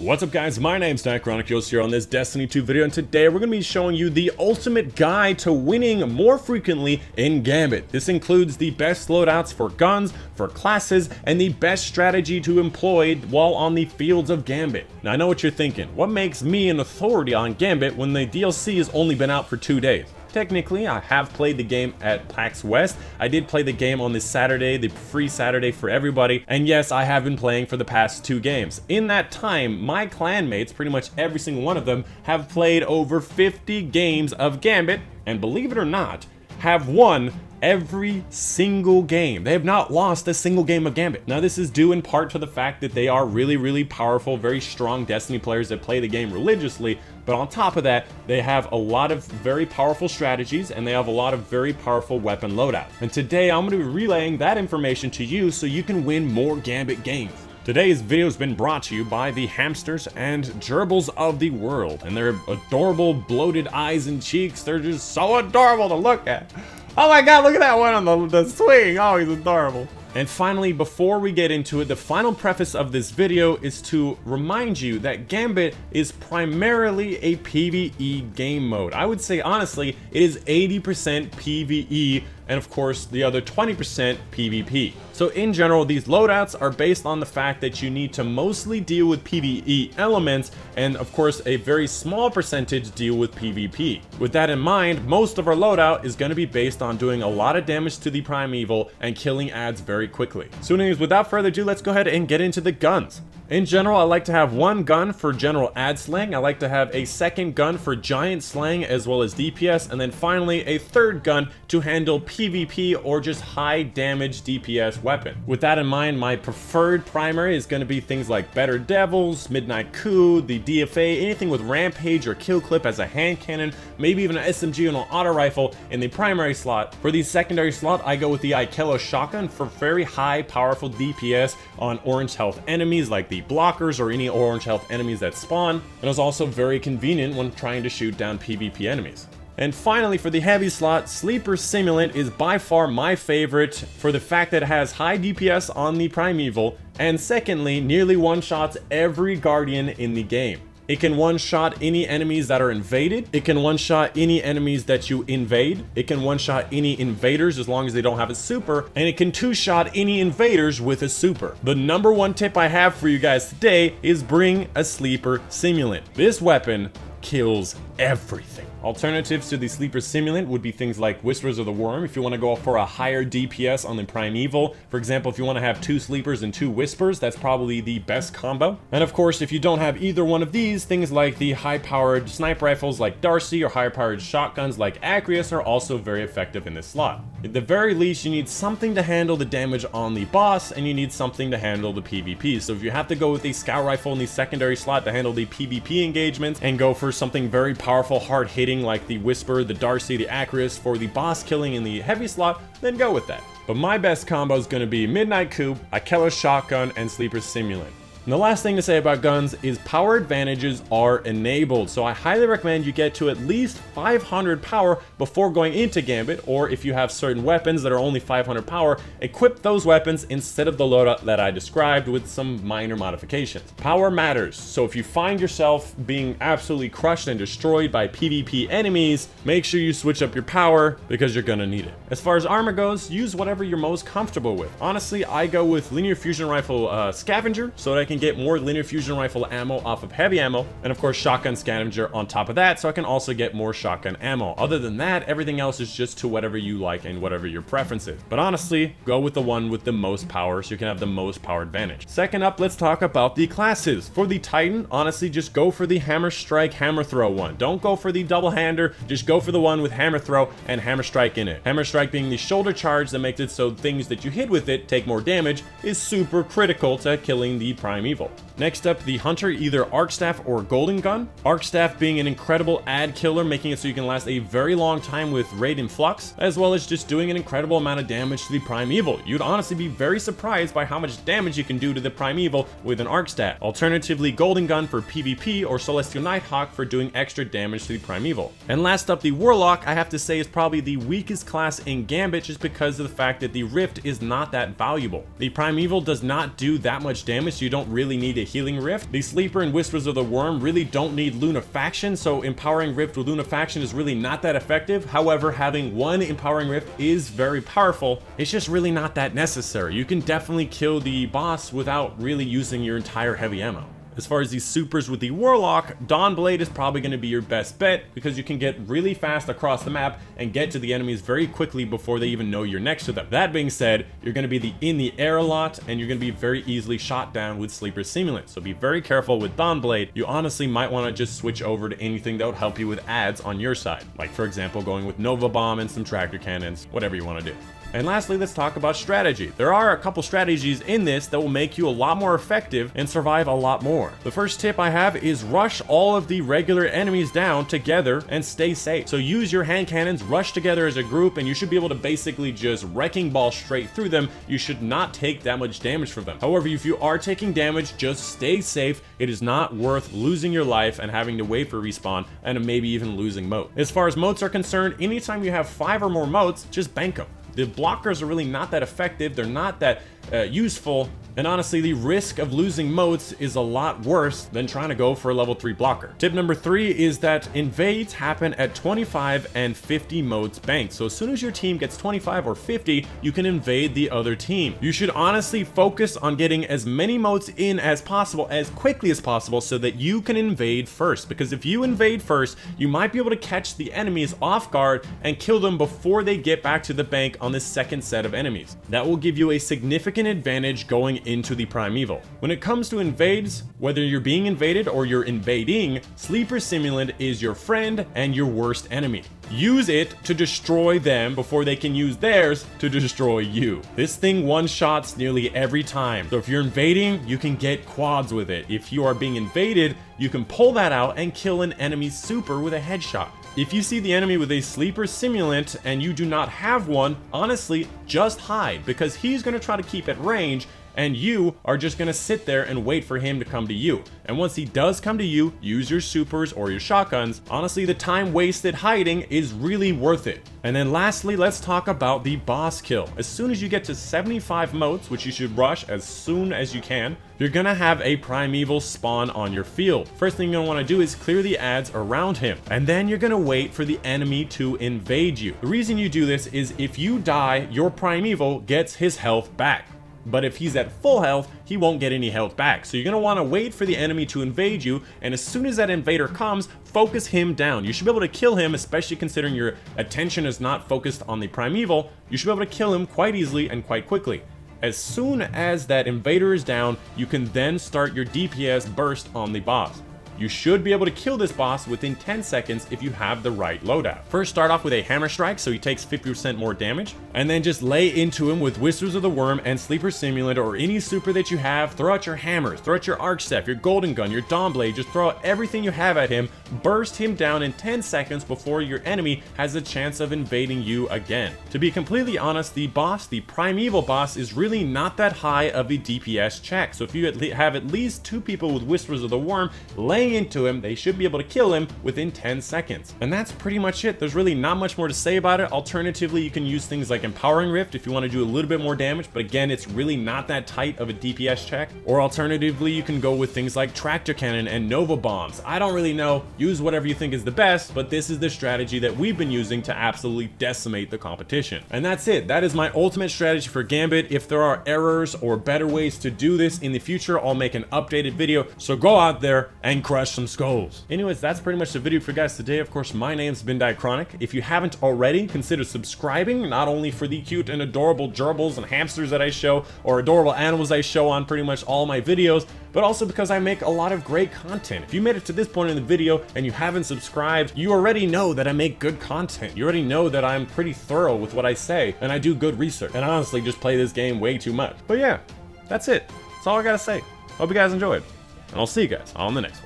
What's up guys, my name's Dychronic here on this Destiny 2 video, and today we're going to be showing you the ultimate guide to winning more frequently in Gambit. This includes the best loadouts for guns, for classes, and the best strategy to employ while on the fields of Gambit. Now I know what you're thinking, what makes me an authority on Gambit when the DLC has only been out for 2 days? Technically, I have played the game at PAX West. I did play the game on this Saturday, the free Saturday for everybody. And yes, I have been playing for the past 2 games. In that time, my clanmates, pretty much every single one of them, have played over 50 games of Gambit. And believe it or not, have won every single game. They have not lost a single game of Gambit. Now this is due in part to the fact that they are really powerful, very strong Destiny players that play the game religiously, but on top of that, they have a lot of very powerful strategies and they have a lot of very powerful weapon loadout. And today I'm going to be relaying that information to you so you can win more Gambit games. Today's video has been brought to you by the hamsters and gerbils of the world, and their adorable bloated eyes and cheeks. They're just so adorable to look at. Oh my god, look at that one on the swing. Oh, he's adorable. And finally, before we get into it, the final preface of this video is to remind you that Gambit is primarily a PvE game mode. I would say, honestly, it is 80% PvE, and of course, the other 20% PvP. So in general, these loadouts are based on the fact that you need to mostly deal with PvE elements, and of course, a very small percentage deal with PvP. With that in mind, most of our loadout is going to be based on doing a lot of damage to the primeval and killing adds very quickly. So anyways, without further ado, let's go ahead and get into the guns. In general, I like to have one gun for general ad slaying. I like to have a second gun for giant slaying as well as DPS, and then finally a third gun to handle PvP or just high damage DPS weapon. With that in mind, my preferred primary is going to be things like Better Devils, Midnight Coup, the DFA, anything with Rampage or Kill Clip as a hand cannon, maybe even an SMG and an auto rifle in the primary slot. For the secondary slot, I go with the Ikelo shotgun for very high powerful DPS on orange health enemies like the blockers or any orange health enemies that spawn, and is also very convenient when trying to shoot down PvP enemies. And finally, for the heavy slot, Sleeper Simulant is by far my favorite for the fact that it has high DPS on the primeval, and secondly, nearly one-shots every guardian in the game. It can one-shot any enemies that are invaded. It can one-shot any enemies that you invade. It can one-shot any invaders as long as they don't have a super. And it can two-shot any invaders with a super. The number one tip I have for you guys today is bring a Sleeper Simulant. This weapon kills everything. Alternatives to the Sleeper Simulant would be things like Whispers of the Worm if you want to go for a higher DPS on the primeval. For example, if you want to have 2 Sleepers and 2 Whispers, that's probably the best combo. And of course, if you don't have either one of these, things like the high-powered sniper rifles like Darcy or high-powered shotguns like Acrstrider are also very effective in this slot. At the very least, you need something to handle the damage on the boss, and you need something to handle the PvP. So if you have to go with a scout rifle in the secondary slot to handle the PvP engagements, and go for something very powerful, hard-hitting like the Whisper, the Darcy, the Acrstrider for the boss killing in the heavy slot, then go with that. But my best combo is going to be Midnight Coup, Ikelo shotgun, and Sleeper Simulant. And the last thing to say about guns is power advantages are enabled, so I highly recommend you get to at least 500 power before going into Gambit, or if you have certain weapons that are only 500 power, equip those weapons instead of the loadout that I described with some minor modifications. Power matters, so if you find yourself being absolutely crushed and destroyed by PvP enemies, make sure you switch up your power because you're gonna need it. As far as armor goes, use whatever you're most comfortable with. Honestly, I go with Linear Fusion Rifle Scavenger so that I can get more linear fusion rifle ammo off of heavy ammo, and of course shotgun scavenger on top of that so I can also get more shotgun ammo. Other than that, everything else is just to whatever you like and whatever your preference is. But honestly, go with the one with the most power so you can have the most power advantage. Second up, let's talk about the classes. For the Titan, honestly, just go for the Hammer Strike, Hammer Throw one. Don't go for the double hander, just go for the one with Hammer Throw and Hammer Strike in it. Hammer Strike being the shoulder charge that makes it so things that you hit with it take more damage is super critical to killing the prime evil. Next up, the Hunter, either Arc Staff or Golden Gun. Arc Staff being an incredible ad killer, making it so you can last a very long time with Raiden Flux, as well as just doing an incredible amount of damage to the primeval. You'd honestly be very surprised by how much damage you can do to the primeval with an Arc Staff. Alternatively, Golden Gun for PvP or Celestial Nighthawk for doing extra damage to the primeval. And last up, the Warlock, I have to say, is probably the weakest class in Gambit just because of the fact that the Rift is not that valuable. The primeval does not do that much damage, so you don't really need a healing rift. The Sleeper and Whispers of the Worm really don't need Lunafaction, so empowering rift with Lunafaction is really not that effective. However, having one empowering rift is very powerful. It's just really not that necessary. You can definitely kill the boss without really using your entire heavy ammo. As far as these supers with the Warlock, Dawnblade is probably going to be your best bet because you can get really fast across the map and get to the enemies very quickly before they even know you're next to them. That being said, you're going to be in the air a lot and you're going to be very easily shot down with Sleeper Simulant. So be very careful with Dawnblade. You honestly might want to just switch over to anything that would help you with adds on your side. Like for example, going with Nova Bomb and some tractor cannons, whatever you want to do. And lastly, let's talk about strategy. There are a couple strategies in this that will make you a lot more effective and survive a lot more. The first tip I have is rush all of the regular enemies down together and stay safe. So use your hand cannons, rush together as a group, and you should be able to basically just wrecking ball straight through them. You should not take that much damage from them. However, if you are taking damage, just stay safe. It is not worth losing your life and having to wait for respawn and maybe even losing moat. As far as moats are concerned, anytime you have 5 or more moats, just bank them. The blockers are really not that effective, they're not that useful, and honestly the risk of losing moats is a lot worse than trying to go for a level 3 blocker. Tip number 3 is that invades happen at 25 and 50 moats banked. So as soon as your team gets 25 or 50, you can invade the other team. You should honestly focus on getting as many moats in as possible, as quickly as possible, so that you can invade first, because if you invade first, you might be able to catch the enemies off guard and kill them before they get back to the bank on the second set of enemies. That will give you a significant advantage going into the primeval. When it comes to invades, whether you're being invaded or you're invading, Sleeper Simulant is your friend and your worst enemy. Use it to destroy them before they can use theirs to destroy you. This thing one-shots nearly every time. So if you're invading, you can get quads with it. If you are being invaded, you can pull that out and kill an enemy super with a headshot. If you see the enemy with a Sleeper Simulant and you do not have one, honestly, just hide, because he's going to try to keep at range and you are just going to sit there and wait for him to come to you. And once he does come to you, use your supers or your shotguns. Honestly, the time wasted hiding is really worth it. And then lastly, let's talk about the boss kill. As soon as you get to 75 moats, which you should rush as soon as you can, you're gonna have a primeval spawn on your field. First thing you're gonna wanna do is clear the adds around him, and then you're gonna wait for the enemy to invade you. The reason you do this is if you die, your primeval gets his health back. But if he's at full health, he won't get any health back. So you're gonna wanna wait for the enemy to invade you, and as soon as that invader comes, focus him down. You should be able to kill him, especially considering your attention is not focused on the primeval. You should be able to kill him quite easily and quite quickly. As soon as that invader is down, you can then start your DPS burst on the boss. You should be able to kill this boss within 10 seconds if you have the right loadout. First, start off with a hammer strike so he takes 50% more damage, and then just lay into him with Whispers of the Worm and Sleeper Simulant or any super that you have. Throw out your hammers, throw out your arc staff, your golden gun, your Dawnblade, just throw out everything you have at him, burst him down in 10 seconds before your enemy has a chance of invading you again. To be completely honest, the boss, the primeval boss, is really not that high of a DPS check. So if you have at least 2 people with Whispers of the Worm laying into him, they should be able to kill him within 10 seconds. And that's pretty much it. There's really not much more to say about it. Alternatively, you can use things like Empowering Rift if you want to do a little bit more damage, but again, it's really not that tight of a DPS check. Or alternatively, you can go with things like Tractor Cannon and Nova Bombs. I don't really know. Use whatever you think is the best, but this is the strategy that we've been using to absolutely decimate the competition. And that's it. That is my ultimate strategy for Gambit. If there are errors or better ways to do this in the future, I'll make an updated video. So go out there and crush some skulls. Anyways, that's pretty much the video for you guys today. Of course, my name's been Dychronic. If you haven't already, consider subscribing, not only for the cute and adorable gerbils and hamsters that I show, or adorable animals I show on pretty much all my videos, but also because I make a lot of great content. If you made it to this point in the video and you haven't subscribed, you already know that I make good content. You already know that I'm pretty thorough with what I say, and I do good research, and honestly just play this game way too much. But yeah, that's it. That's all I gotta say. Hope you guys enjoyed, and I'll see you guys on the next one.